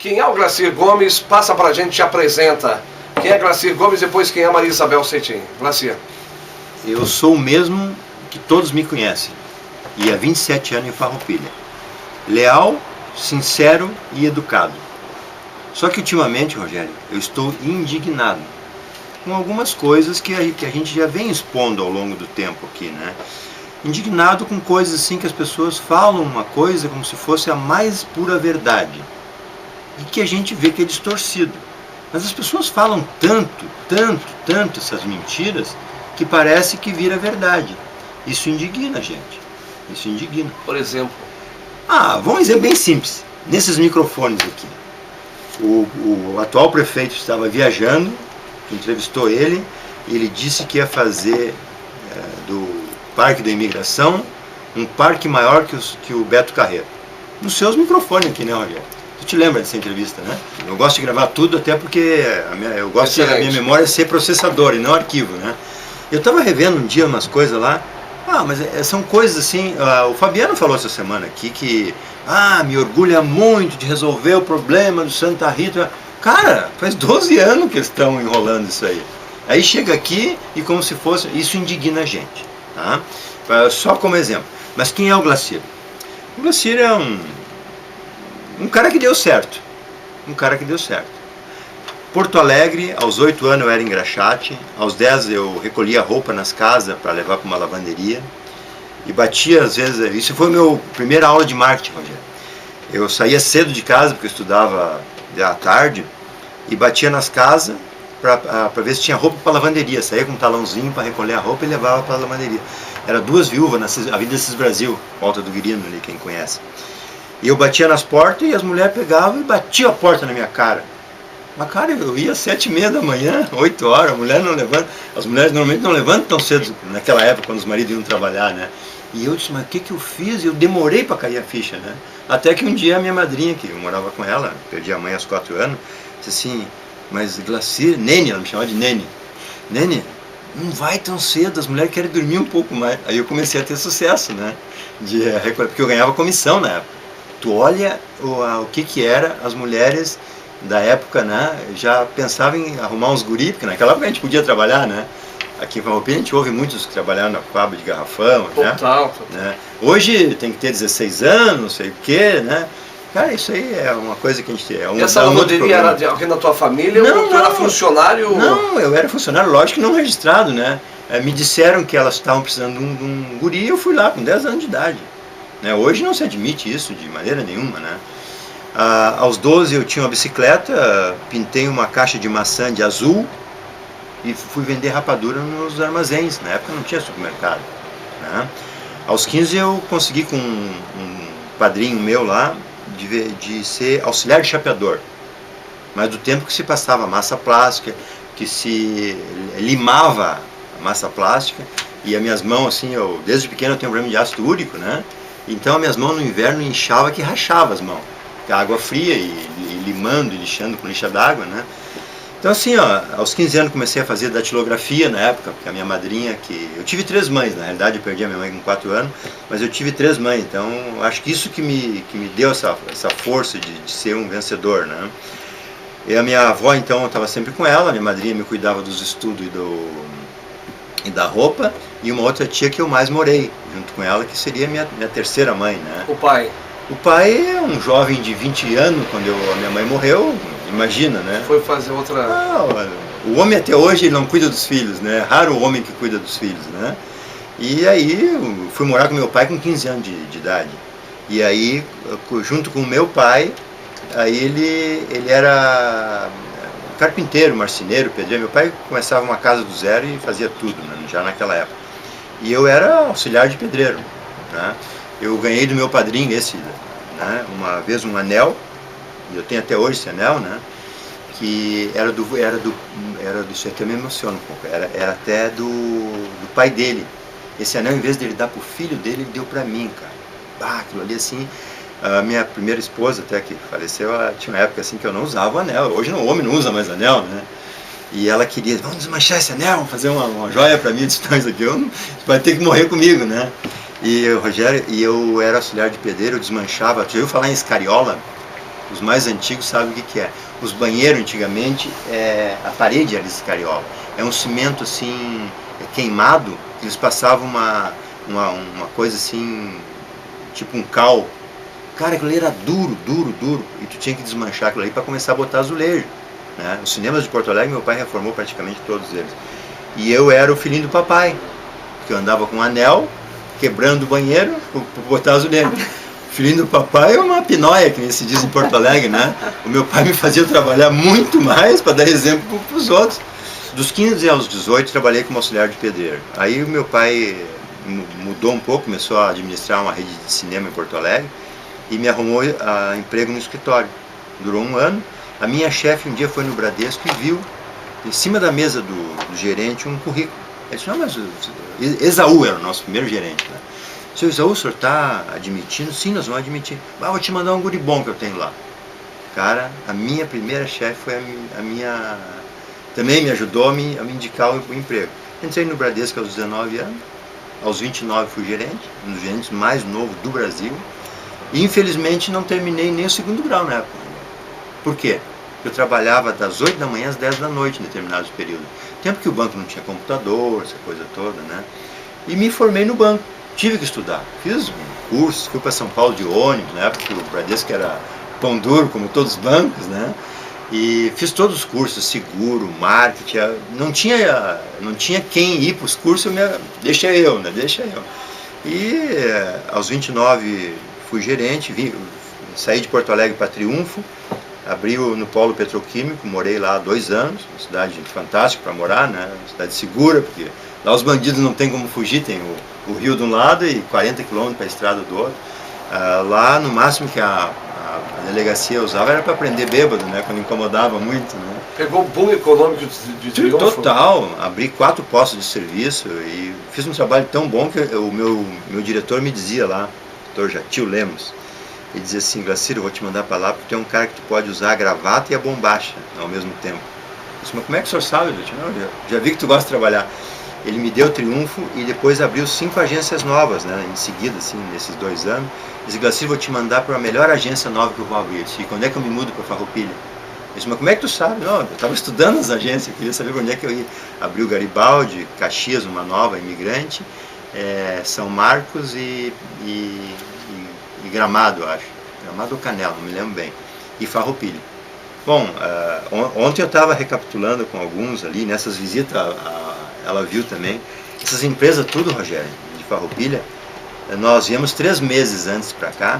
Quem é o Glacir Gomes? Passa pra gente, te apresenta. Quem é Glacir Gomes, depois quem é Maria Isabel Cetim. Glacir. Eu sou o mesmo que todos me conhecem. E há 27 anos em Farroupilha. Leal, sincero e educado. Só que ultimamente, Rogério, eu estou indignado com algumas coisas que a gente já vem expondo ao longo do tempo aqui, né? Indignado com coisas assim que as pessoas falam uma coisa como se fosse a mais pura verdade. E que a gente vê que é distorcido. Mas as pessoas falam tanto essas mentiras que parece que vira verdade. Isso indigna a gente. Isso indigna. Por exemplo? Vamos dizer bem simples. Nesses microfones aqui. O atual prefeito estava viajando, entrevistou ele, e ele disse que ia fazer do Parque da Imigração um parque maior que o Beto Carreiro. Nos seus microfones aqui, né, Rogério? Tu te lembra dessa entrevista, né? Eu gosto de gravar tudo, até porque eu gosto de a minha memória ser processador e não arquivo, né? Eu estava revendo um dia umas coisas lá, mas são coisas assim, o Fabiano falou essa semana aqui que me orgulha muito de resolver o problema do Santa Rita. Cara, faz 12 anos que eles estão enrolando isso aí. Aí chega aqui e como se fosse, isso indigna a gente, tá? Só como exemplo. Mas quem é o Glacir? O Glacir é um cara que deu certo. Um cara que deu certo. Porto Alegre, aos 8 anos eu era engraxate, aos 10 eu recolhia roupa nas casas para levar para uma lavanderia e batia às vezes, isso foi a minha primeira aula de marketing, Rogério. Eu saía cedo de casa porque eu estudava à tarde e batia nas casas para ver se tinha roupa para lavanderia, saía com um talãozinho para recolher a roupa e levava para a lavanderia. Era duas viúvas na Avenida Cis Brasil, volta do Guirino ali, quem conhece. E eu batia nas portas e as mulheres pegavam e batiam a porta na minha cara. Mas cara, eu ia às 7h30 da manhã, 8 horas, a mulher não levanta. As mulheres normalmente não levantam tão cedo, naquela época, quando os maridos iam trabalhar, né? E eu disse, mas o que eu fiz? Eu demorei para cair a ficha, né? Até que um dia a minha madrinha, que eu morava com ela, perdi a mãe aos 4 anos, disse assim, mas Glacir, Nene, ela me chamava de Nene. Nene, não vai tão cedo, as mulheres querem dormir um pouco mais. Aí eu comecei a ter sucesso, né? Porque eu ganhava comissão na época. Tu olha o que era as mulheres da época, né? Já pensavam em arrumar uns guri, porque naquela época a gente podia trabalhar, né? Aqui em Farroupilha a gente ouve muitos que trabalharam na fábrica de garrafão, total. Né? Hoje tem que ter 16 anos, não sei o quê, né? Cara, isso aí é uma coisa que a gente tem. E essa lavanderia era de alguém da tua família ou tu era funcionário? Não, eu era funcionário, lógico que não registrado, né? Me disseram que elas estavam precisando de um guri e eu fui lá com 10 anos de idade. Né? Hoje não se admite isso de maneira nenhuma, né? Aos 12 eu tinha uma bicicleta, pintei uma caixa de maçã de azul e fui vender rapadura nos armazéns. Na época não tinha supermercado, né? Aos 15 eu consegui com um padrinho meu lá de ser auxiliar de chapeador, mas do tempo que se passava massa plástica, que se limava a massa plástica, e as minhas mãos assim, desde pequeno eu tenho um problema de ácido úrico, né? Então as minhas mãos no inverno inchava que rachava as mãos, a água fria e limando e lixando com lixa d'água, né? Então assim, aos 15 anos comecei a fazer datilografia na época, porque a minha madrinha, eu tive 3 mães, na realidade eu perdi a minha mãe com 4 anos, mas eu tive 3 mães, então acho que isso que me deu essa força de ser um vencedor, né? E a minha avó então, eu estava sempre com ela, a minha madrinha me cuidava dos estudos e da roupa, e uma outra tia que eu mais morei junto com ela, que seria minha terceira mãe, né? O pai? O pai é um jovem de 20 anos, quando a minha mãe morreu, imagina, né? Foi fazer outra... O homem até hoje ele não cuida dos filhos, né? Raro o homem que cuida dos filhos, né? E aí eu fui morar com meu pai com 15 anos de idade. E aí, junto com o meu pai, aí ele era carpinteiro, marceneiro, pedreiro. Meu pai começava uma casa do zero e fazia tudo, né? Já naquela época. E eu era auxiliar de pedreiro, né? Eu ganhei do meu padrinho né? Uma vez um anel, e eu tenho até hoje esse anel, né? Que era do isso até me emociona um pouco, era até do pai dele. Esse anel, em vez de ele dar pro filho dele, ele deu pra mim, cara. Aquilo ali assim, a minha primeira esposa até que faleceu, tinha uma época assim que eu não usava o anel. Hoje o homem não usa mais anel, né? E ela queria, vamos desmanchar esse anel, vamos fazer uma joia pra mim, eu disse, não, isso aqui você vai ter que morrer comigo, né? E o Rogério, eu era auxiliar de pedreiro, eu desmanchava, já ouviu falar em escariola? os mais antigos sabem o que é. Os banheiros antigamente, a parede era de escariola. É um cimento assim, queimado, que eles passavam uma coisa assim, tipo um cal. Cara, aquilo ali era duro, e tu tinha que desmanchar aquilo ali para começar a botar azulejo, né? Os cinemas de Porto Alegre, meu pai reformou praticamente todos eles. E eu era o filhinho do papai, porque eu andava com um anel, quebrando o banheiro para botar azulejo. O filhinho do papai é uma pinóia, que nem se diz em Porto Alegre, né? O meu pai me fazia trabalhar muito mais para dar exemplo para os outros. Dos 15 aos 18 trabalhei como auxiliar de pedreiro. Aí o meu pai mudou um pouco, começou a administrar uma rede de cinema em Porto Alegre e me arrumou emprego no escritório. Durou um ano. A minha chefe um dia foi no Bradesco e viu em cima da mesa do gerente um currículo. Ele disse, não, mas Esaú era o nosso primeiro gerente, né? Seu Esaú, o senhor está admitindo? Sim, nós vamos admitir. Ah, vou te mandar um guri bom que eu tenho lá. Cara, a minha primeira chefe foi também me ajudou a me indicar o emprego. Entrei no Bradesco aos 19 anos, aos 29 fui gerente, um dos gerentes mais novos do Brasil, e infelizmente não terminei nem o segundo grau na época. Por quê? Eu trabalhava das 8 da manhã às 10 da noite em determinados períodos. Tempo que o banco não tinha computador, essa coisa toda, né? E me formei no banco. Tive que estudar. Fiz um curso, fui para São Paulo de ônibus, né? Porque o Bradesco era pão duro, como todos os bancos, né? E fiz todos os cursos, seguro, marketing. Não tinha quem ir para os cursos, deixa eu. E aos 29 fui gerente, saí de Porto Alegre para Triunfo, abri no Polo Petroquímico, morei lá 2 anos, uma cidade fantástica para morar, né? Uma cidade segura, porque lá os bandidos não tem como fugir, tem o rio de um lado e 40 quilômetros para a estrada do outro. Lá no máximo que a delegacia usava era para prender bêbado, né? Quando incomodava muito, né? Pegou o boom econômico de Triunfo? Total, abri 4 postos de serviço e fiz um trabalho tão bom que o meu diretor me dizia lá, doutor Jatil Lemos, ele dizia assim, Glacir, eu vou te mandar para lá porque tu é um cara que tu pode usar a gravata e a bombacha ao mesmo tempo. Eu disse, mas como é que o senhor sabe? Eu disse, não, já vi que tu gosta de trabalhar. Ele me deu Triunfo e depois abriu 5 agências novas, né, em seguida, assim, nesses 2 anos. Ele disse, Glacir, vou te mandar para a melhor agência nova que eu vou abrir. Eu disse, e quando é que eu me mudo para Farroupilha? Ele disse, mas como é que tu sabe? Não, eu estava estudando as agências, eu queria saber onde é que eu ia. Abriu Garibaldi, Caxias, uma nova, Imigrante, São Marcos e Gramado, acho. Gramado ou Canela, não me lembro bem. E Farroupilha. Bom, ontem eu estava recapitulando com alguns ali, nessas visitas, ela viu também, essas empresas tudo, Rogério, de Farroupilha, nós viemos 3 meses antes para cá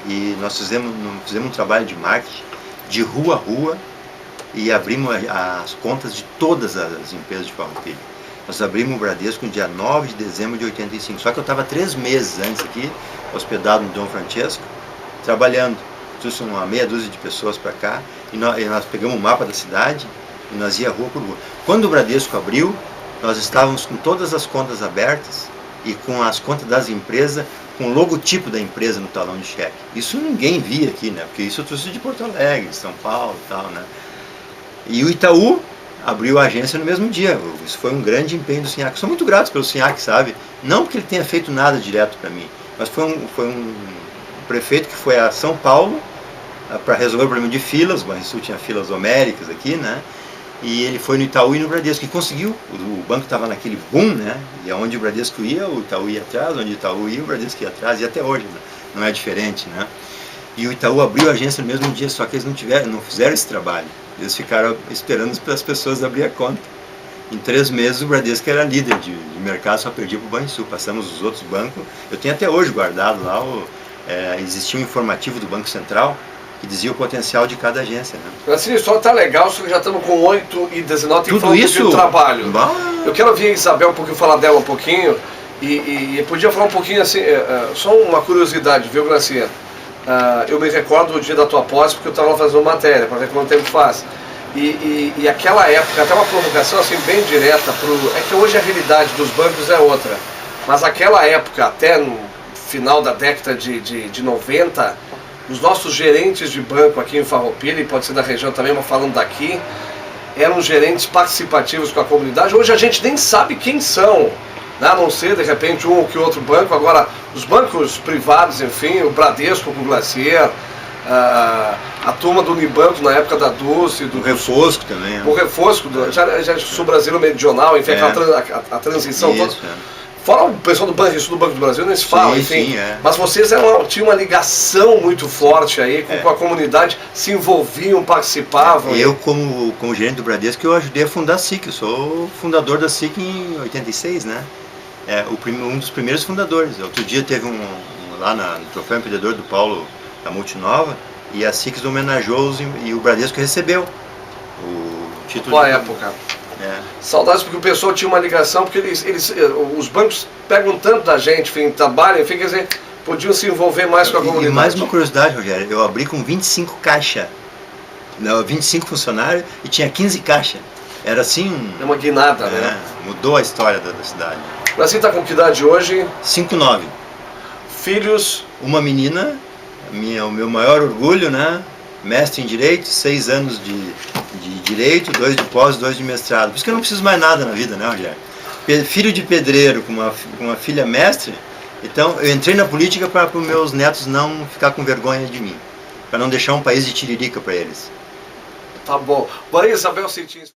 e nós fizemos um trabalho de marketing de rua a rua e abrimos as contas de todas as empresas de Farroupilha. Nós abrimos o Bradesco no dia 9 de dezembro de 85, só que eu estava 3 meses antes aqui, hospedado no Dom Francesco, trabalhando. Trouxe uma meia dúzia de pessoas para cá e nós pegamos o mapa da cidade e nós ia rua por rua. Quando o Bradesco abriu, nós estávamos com todas as contas abertas e com as contas das empresas, com o logotipo da empresa no talão de cheque. Isso ninguém via aqui, né? Porque isso eu trouxe de Porto Alegre, de São Paulo e tal, né? E o Itaú abriu a agência no mesmo dia. Isso foi um grande empenho do Sinhac. Sou muito grato pelo Sinhac, sabe? Não porque ele tenha feito nada direto para mim, mas foi um prefeito que foi a São Paulo para resolver o problema de filas. O Banrisul tinha filas homéricas aqui, né? E ele foi no Itaú e no Bradesco e conseguiu. O banco estava naquele boom, né? E aonde o Bradesco ia, o Itaú ia atrás, onde o Itaú ia, o Bradesco ia atrás, e até hoje, né? Não é diferente, né? E o Itaú abriu a agência no mesmo dia, só que eles não fizeram esse trabalho. Eles ficaram esperando as pessoas abrir a conta. Em 3 meses o Bradesco era líder de mercado, só perdia para o Banrisul. Passamos os outros bancos. Eu tenho até hoje guardado lá, existia um informativo do Banco Central que dizia o potencial de cada agência, né? Assim, só tá legal, só que já estamos com 8 e 19, tem que falar um isso? pouquinho do trabalho. Bah. Eu quero ouvir a Isabel falar dela um pouquinho e podia falar um pouquinho assim, só uma curiosidade, viu, Gracia? Eu me recordo do dia da tua posse, porque eu estava lá fazendo matéria, para ver quanto tempo faz. E aquela época, até uma provocação assim bem direta, é que hoje a realidade dos bancos é outra, mas aquela época, até no final da década de 90, os nossos gerentes de banco aqui em Farroupilha, e pode ser da região também, mas falando daqui, eram gerentes participativos com a comunidade. Hoje a gente nem sabe quem são, né? A não ser de repente um ou que outro banco. Agora, os bancos privados, enfim, o Bradesco com o Glacier, a turma do Unibanco na época da Dulce, do Refosco também. O Refosco, já sul Brasil Meridional, enfim, a transição toda. Fora o pessoal do Banrisul, do Banco do Brasil, nem se fala, enfim. Mas vocês tinham uma ligação muito forte aí com a comunidade, se envolviam, participavam. Eu, como gerente do Bradesco, eu ajudei a fundar a SIC. Eu sou fundador da SIC em 86, né? Um dos primeiros fundadores. Outro dia teve lá no Troféu Empreendedor do Paulo, da Multinova, e a SIC homenageou e o Bradesco recebeu o título. Qual época? Saudades, porque o pessoal tinha uma ligação, porque os bancos pegam tanto da gente, enfim, trabalham, enfim, quer dizer, podiam se envolver mais com a comunidade. E mais uma curiosidade, Rogério, eu abri com 25 caixas, 25 funcionários e tinha 15 caixas. Era assim... É uma guinada, né? Mudou a história da cidade. O Brasil está com que idade hoje? 5'9". Filhos? Uma menina, o meu maior orgulho, né? Mestre em Direito, 6 anos de Direito, 2 de pós, 2 de mestrado. Por isso que eu não preciso mais nada na vida, né, Rogério? Filho de pedreiro com uma filha mestre. Então, eu entrei na política para os meus netos não ficar com vergonha de mim. Para não deixar um país de tiririca para eles. Tá bom. Maria Isabel Cetins.